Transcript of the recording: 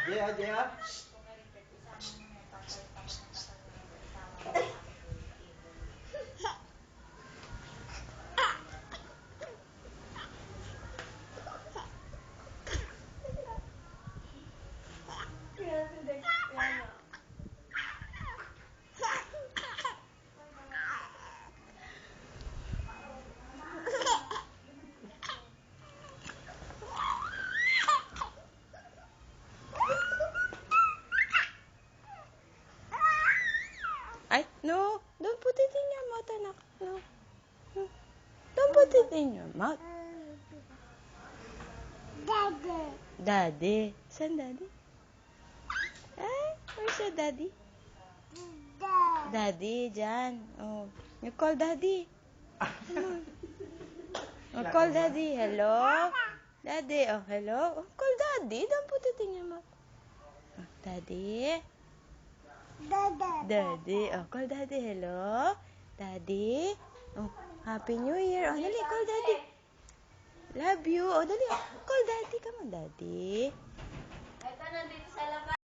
Jaya, Jaya. Ay, no. Don't put it in your mouth, anak. No. No. Don't put it in your mouth. Daddy. Daddy. Saan daddy? Ay, where's your daddy? Daddy, dyan. Oh. You call daddy. Come on. Oh, call daddy. Hello? Daddy. Oh, hello? Oh, call daddy. Don't put it in your mouth. Oh, daddy. Daddy. Oh, call daddy. Hello? Daddy. Oh, Happy New Year. Oh, dali. Call daddy. Love you. Oh, dali. Call daddy. Come on, daddy. Ito, nandito sa labas.